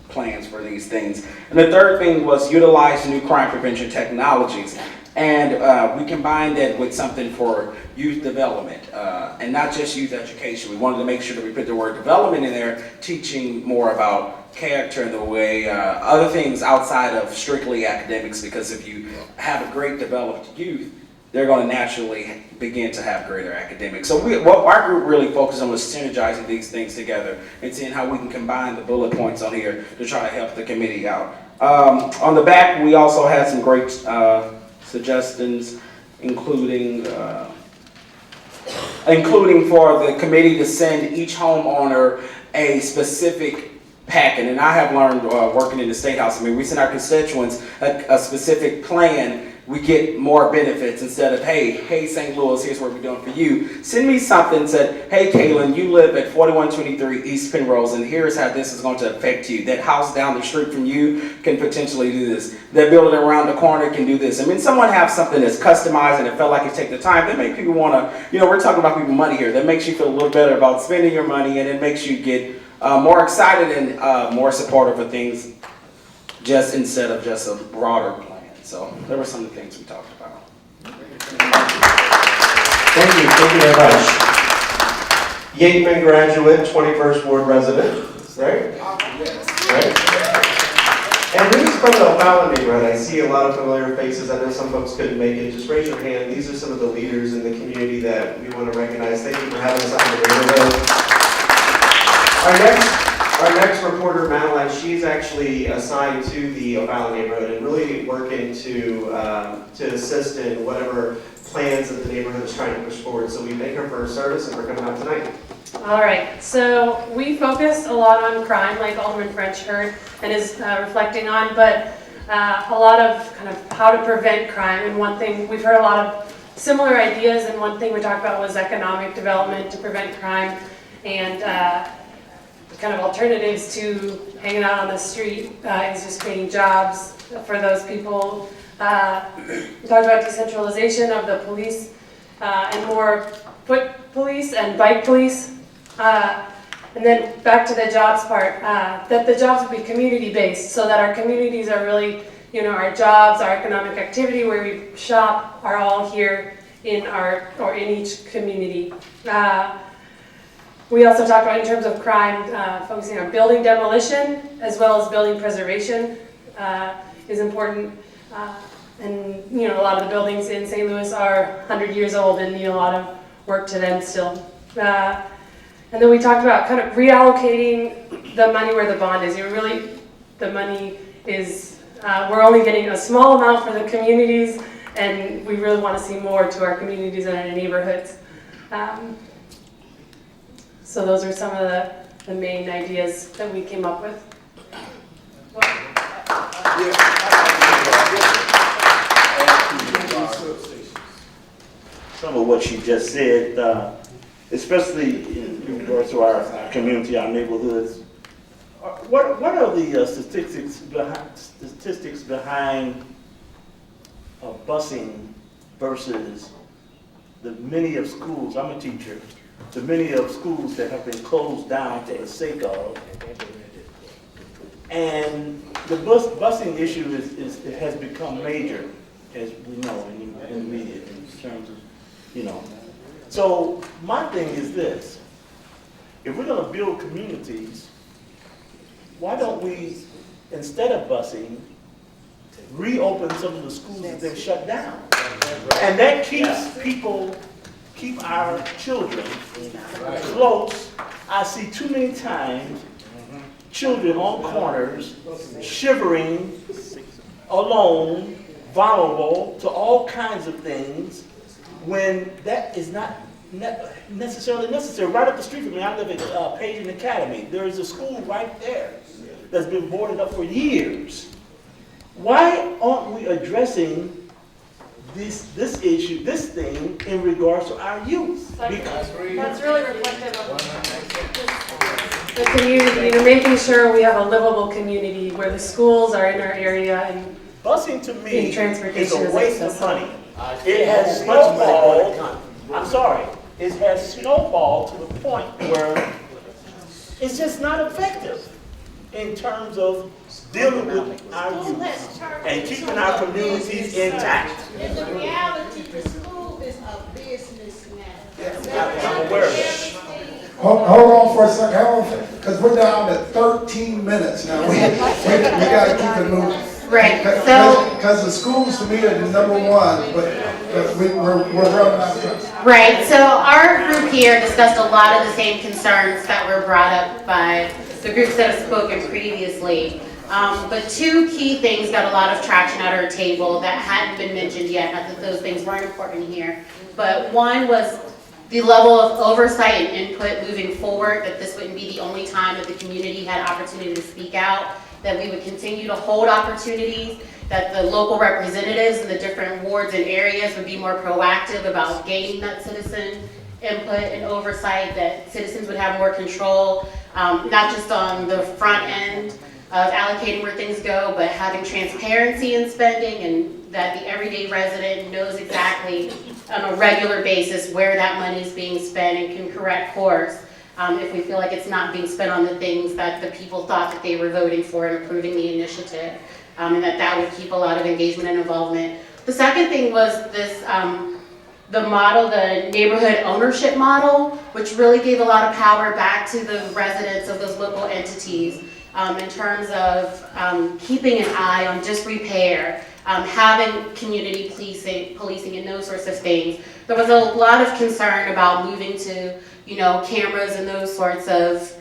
plans for these things. And the third thing was utilize new crime prevention technologies. And we combined that with something for youth development, and not just youth education. We wanted to make sure that we put the word development in there, teaching more about character and the way, other things outside of strictly academics, because if you have a great developed youth, they're going to naturally begin to have greater academics. So what our group really focused on was synergizing these things together and seeing how we can combine the bullet points on here to try to help the committee out. On the back, we also had some great suggestions, including for the committee to send each homeowner a specific packet. And I have learned working in the State House, I mean, we send our constituents a specific plan. We get more benefits instead of, hey, St. Louis, here's what we're doing for you. Send me something that said, hey, Kaylin, you live at 4123 East Penrose, and here's how this is going to affect you. That house down the street from you can potentially do this. That building around the corner can do this. I mean, someone have something that's customized and it felt like it take the time. That make people want to, we're talking about people money here. That makes you feel a little better about spending your money, and it makes you get more excited and more supportive of things just instead of just a broader plan. So there were some of the things we talked about. Thank you very much. Yateman graduate, 21st Ward resident, right? Right? And who's from the O'Fallon neighborhood? I see a lot of familiar faces. I know some folks couldn't make it. Just raise your hand. These are some of the leaders in the community that we want to recognize. Thank you for having us out in the neighborhood. Our next reporter, Madeline, she's actually assigned to the O'Fallon neighborhood and really working to assist in whatever plans that the neighborhood is trying to push forward. So we thank her for her service and for coming out tonight. All right, so we focused a lot on crime, like Alderman French heard and is reflecting on, but a lot of kind of how to prevent crime. And one thing, we've heard a lot of similar ideas, and one thing we talked about was economic development to prevent crime, and kind of alternatives to hanging out on the street is just creating jobs for those people. We talked about decentralization of the police and more foot police and bike police. And then back to the jobs part, that the jobs would be community-based, so that our communities are really, our jobs, our economic activity, where we shop, are all here in in each community. We also talked about, in terms of crime, focusing on building demolition as well as building preservation is important. And a lot of the buildings in St. Louis are 100 years old and need a lot of work to them still. And then we talked about kind of reallocating the money where the bond is. The money is, we're only getting a small amount for the communities, and we really want to see more to our communities and our neighborhoods. So those are some of the the main ideas that we came up with. Some of what she just said, especially in regards to our community, our neighborhoods. What are the statistics behind busing versus the many of schools? I'm a teacher. The many of schools that have been closed down for the sake of, and the busing issue has become major, as we know in the media in terms of, you know. So my thing is this: if we're going to build communities, why don't we, instead of busing, reopen some of the schools that they've shut down? And that keep our children close. I see too many times children on corners shivering, alone, vulnerable to all kinds of things, when that is not necessarily necessary. Right up the street from me, I live at Pagin Academy. There is a school right there that's been boarded up for years. Why aren't we addressing this issue, this thing, in regards to our youth? That's really reflective of the community, making sure we have a livable community where the schools are in our area and busing to me transportation is a waste of money. accessible. It has snowballed. I'm sorry. It has snowballed to the point where it's just not effective in terms of dealing with our youth and keeping our communities intact. In the reality, the school is a business now. I'm aware of it. Hold on for a second, because we're down to 13 minutes now. We got to keep it moving. Right, so. Because the schools to me are the number one, but we're running out of time. Right, so our group here discussed a lot of the same concerns that were brought up by the groups that have spoken previously. But two key things got a lot of traction at our table that hadn't been mentioned yet, not that those things weren't important here. But one was the level of oversight and input moving forward, that this wouldn't be the only time that the community had opportunity to speak out, that we would continue to hold opportunities, that the local representatives in the different wards and areas would be more proactive about gaining that citizen input and oversight, that citizens would have more control, not just on the front end of allocating where things go, but having transparency in spending, and that the everyday resident knows exactly on a regular basis where that money is being spent and can correct course if we feel like it's not being spent on the things that the people thought that they were voting for and approving the initiative, and that would keep a lot of engagement and involvement. The second thing was this, the model, the neighborhood ownership model, which really gave a lot of power back to the residents of those local entities in terms of keeping an eye on disrepair, having community policing and those sorts of things. There was a lot of concern about moving to, cameras and those sorts of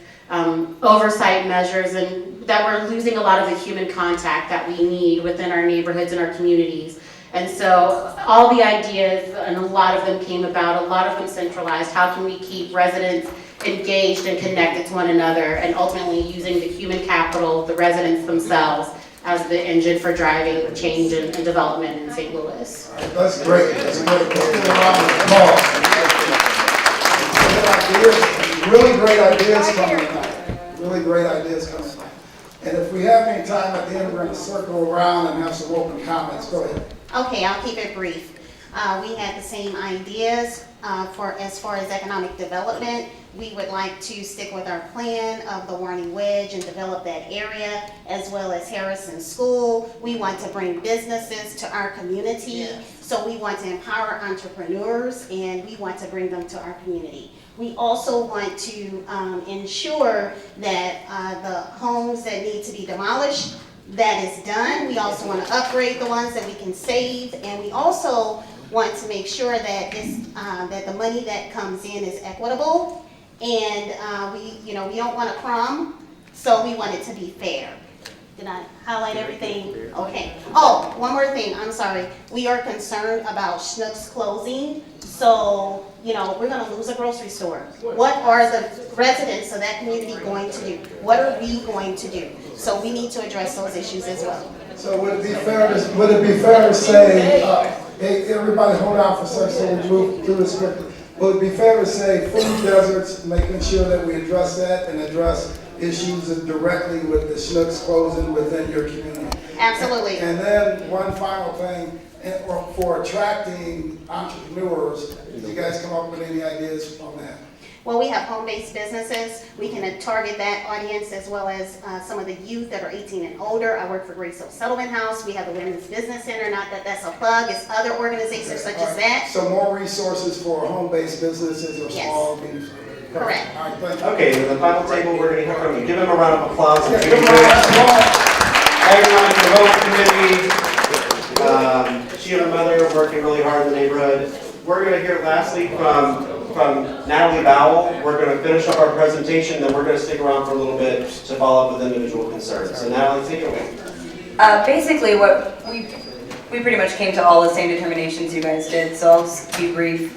oversight measures, and that we're losing a lot of the human contact that we need within our neighborhoods and our communities. And so all the ideas, and a lot of them came about, a lot of them centralized. How can we keep residents engaged and connected to one another, and ultimately using the human capital, the residents themselves, as the engine for driving change and development in St. Louis. That's great. That's great. Let's give a round of applause. Really great ideas coming tonight. Really great ideas coming tonight. And if we have any time at the end, we're going to circle around and have some open comments. Go ahead. Okay, I'll keep it brief. We had the same ideas as far as economic development. We would like to stick with our plan of the Warney Wedge and develop that area, as well as Harrison School. We want to bring businesses to our community. So we want to empower entrepreneurs, and we want to bring them to our community. We also want to ensure that the homes that need to be demolished, that is done. We also want to upgrade the ones that we can save, and we also want to make sure that that the money that comes in is equitable, and we don't want a crumb, so we want it to be fair. Did I highlight everything? Okay. Oh, one more thing, I'm sorry. We are concerned about Schnucks closing, so, you know, we're gonna lose a grocery store. What are the residents of that community going to do? What are we going to do? So we need to address those issues as well. So would it be fair to say, hey, everybody hold on for a second so we move through this quickly. Would it be fair to say food deserts, making sure that we address that and address issues directly with the Schnucks closing within your community? Absolutely. And then one final thing, for attracting entrepreneurs, did you guys come up with any ideas on that? Well, we have home-based businesses. We can target that audience as well as some of the youth that are 18 and older. I work for Grace Hill Settlement House. We have the Women's Business Center. Not that that's a plug. It's other organizations such as that. So more resources for home-based businesses or small businesses. Correct. All right, thank you. Okay, and the final table, we're gonna hear from you. Give him a round of applause. Yeah, give them a round of applause. Everyone in the vote committee, she and her mother working really hard in the neighborhood. We're gonna hear lastly from Natalie Bowell. We're gonna finish up our presentation, then we're gonna stick around for a little bit to follow up with individual concerns. So Natalie, take it away. Basically, what we pretty much came to all the same determinations you guys did, so I'll just be brief.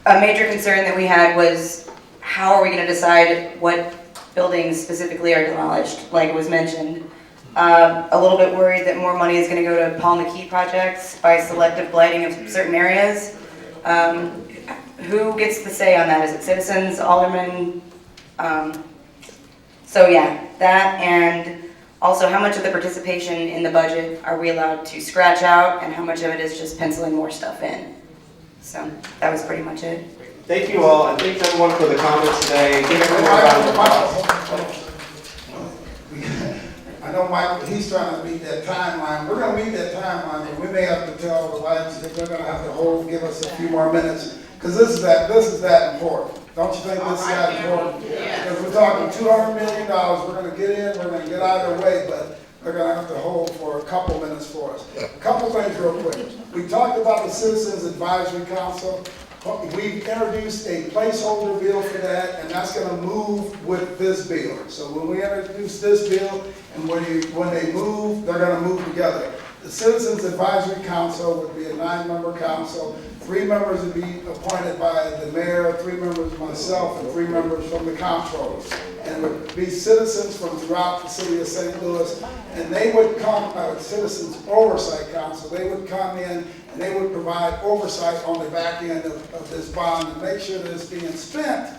A major concern that we had was how are we going to decide what buildings specifically are demolished, like it was mentioned. A little bit worried that more money is going to go to Paul McKee projects by selective blighting of certain areas. Who gets the say on that? Is it citizens, aldermen? So yeah, that, and also how much of the participation in the budget are we allowed to scratch out and how much of it is just penciling more stuff in? So that was pretty much it. Thank you all, and thanks everyone for the comments today. Give everyone a round of applause. I know Michael, he's trying to meet that timeline. We're gonna meet that timeline, but we may have to tell the lights that they're gonna have to give us a few more minutes, because this is that important. Don't you think this is that important? Because we're talking $200 million, we're gonna get in, we're gonna get out of their way, but they're gonna have to hold for a couple minutes for us. A couple things real quick. We talked about the Citizens Advisory Council. We've introduced a placeholder bill for that, and that's gonna move with this bill. So when we introduce this bill, and when they move, they're gonna move together. The Citizens Advisory Council would be a 9-member council. 3 members would be appointed by the mayor, 3 members myself, and 3 members from the comptroller. And would be citizens from throughout the city of St. Louis. And they would come, Citizens Oversight Council, they would come in and they would provide oversight on the back end of this bond and make sure that it's being spent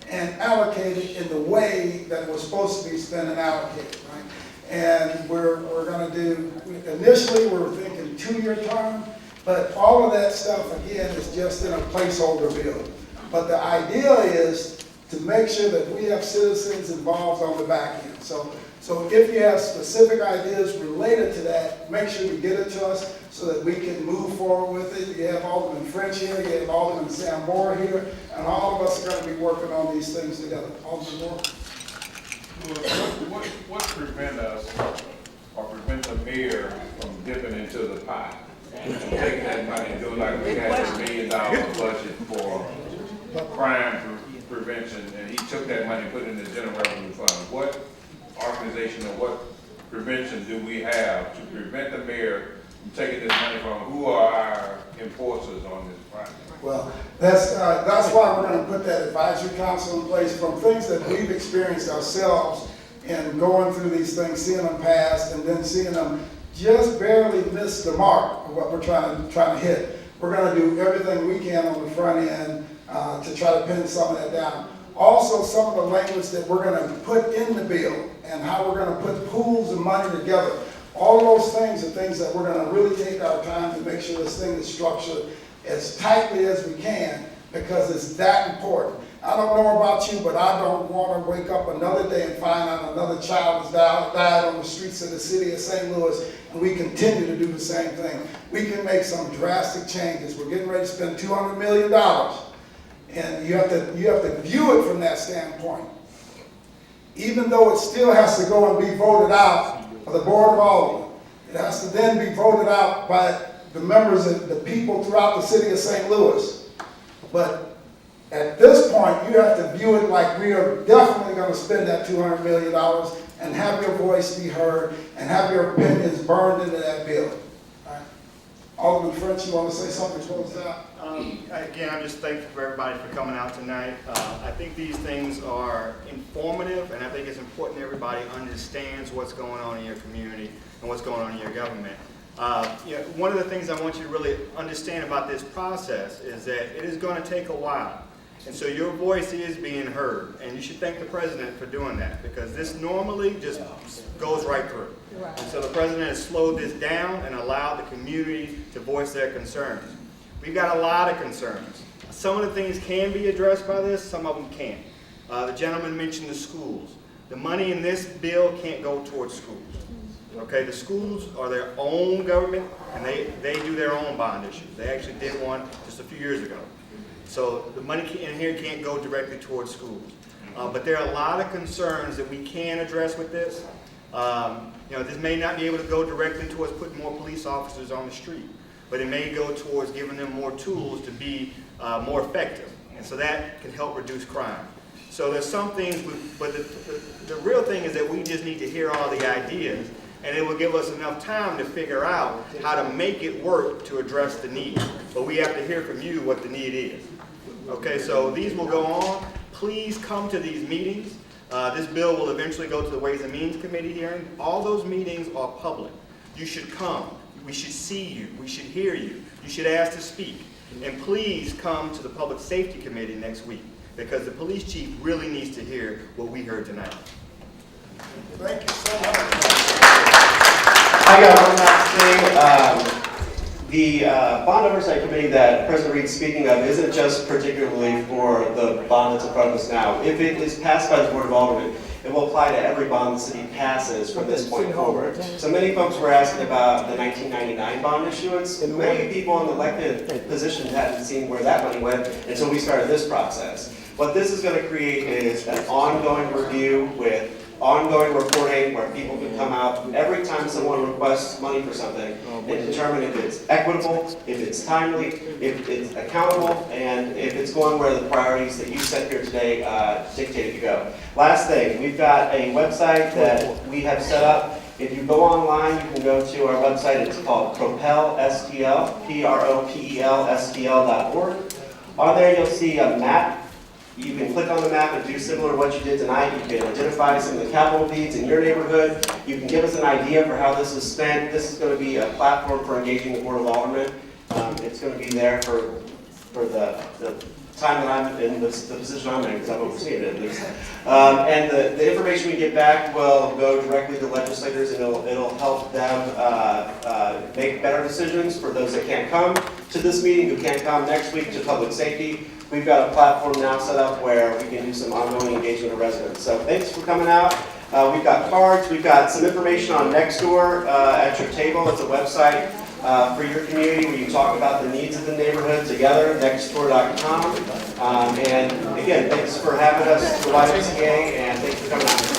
and allocated in the way that it was supposed to be spent and allocated, right? And we're gonna do, initially we were thinking 2-year term, but all of that stuff again is just in a placeholder bill. But the idea is to make sure that we have citizens involved on the back end. So if you have specific ideas related to that, make sure you get it to us so that we can move forward with it. You have Alderman French here, you have Alderman Sam Moore here, and all of us are going to be working on these things together. Alderman Moore? What prevent us or prevent the mayor from dipping into the pot and taking that money and doing like we had $1 million budget for crime prevention, and he took that money and put it in the general revenue fund? What organization or what prevention do we have to prevent the mayor from taking this money from? Who are our enforcers on this project? Well, that's why we're going to put that advisory council in place from things that we've experienced ourselves in going through these things, seeing them pass, and then seeing them just barely miss the mark of what we're trying to hit. We're going to do everything we can on the front end to try to pin some of that down. Also, some of the language that we're going to put in the bill and how we're going to put pools of money together. All of those things are things that we're going to really take our time to make sure this thing is structured as tightly as we can, because it's that important. I don't know about you, but I don't want to wake up another day and find out another child has died on the streets of the city of St. Louis, and we continue to do the same thing. We can make some drastic changes. We're getting ready to spend $200 million, and you have to view it from that standpoint. Even though it still has to go and be voted out by the Board of Aldermen, it has to then be voted out by the members of the people throughout the city of St. Louis. But at this point, you have to view it like we are definitely going to spend that $200 million, and have your voice be heard and have your opinions burned into that bill. All right. Alderman French, you want to say something to close out? Again, I'm just thankful for everybody for coming out tonight. I think these things are informative, and I think it's important everybody understands what's going on in your community and what's going on in your government. One of the things I want you to really understand about this process is that it is going to take a while. And so your voice is being heard, and you should thank the president for doing that, because this normally just goes right through. And so the president has slowed this down and allowed the community to voice their concerns. We've got a lot of concerns. Some of the things can be addressed by this, some of them can't. The gentleman mentioned the schools. The money in this bill can't go towards schools. Okay, the schools are their own government, and they do their own bond issues. They actually did one just a few years ago. So the money in here can't go directly towards schools. But there are a lot of concerns that we can address with this. This may not be able to go directly towards putting more police officers on the street, but it may go towards giving them more tools to be more effective. And so that can help reduce crime. So there's some things, but the real thing is that we just need to hear all the ideas, and it will give us enough time to figure out how to make it work to address the need. But we have to hear from you what the need is. Okay, so these will go on. Please come to these meetings. This bill will eventually go to the Ways and Means Committee hearing. All those meetings are public. You should come. We should see you. We should hear you. You should ask to speak. And please come to the Public Safety Committee next week, because the police chief really needs to hear what we heard tonight. Thank you so much. I got one last thing. The Bond Oversight Committee that President Reed's speaking of isn't just particularly for the bond that's in front of us now. If it is passed by the Board of Aldermen, it will apply to every bond the city passes from this point forward. So many folks were asking about the 1999 bond issuance. Many people in the elected positions hadn't seen where that money went until we started this process. What this is going to create is an ongoing review with ongoing reporting where people can come out every time someone requests money for something and determine if it's equitable, if it's timely, if it's accountable, and if it's going where the priorities that you set here today dictate it to go. Last thing, we've got a website that we have set up. If you go online, you can go to our website. It's called Propel STL, PROPELSTL.org. On there, you'll see a map. You can click on the map and do similar to what you did tonight. You can identify some of the capital needs in your neighborhood. You can give us an idea for how this is spent. This is going to be a platform for engaging the Board of Aldermen. It's going to be there for the time that I'm in the position I'm in, because I'm overseeing it at least. And the information we get back will go directly to legislators, and it'll help them make better decisions for those that can't come to this meeting, who can't come next week to public safety. We've got a platform now set up where we can do some ongoing engagement with residents. So thanks for coming out. We've got cards. We've got some information on Nextdoor at your table. It's a website for your community where you talk about the needs of the neighborhood together, nextdoor.com. And again, thanks for having us to the YMCA, and thanks for coming out.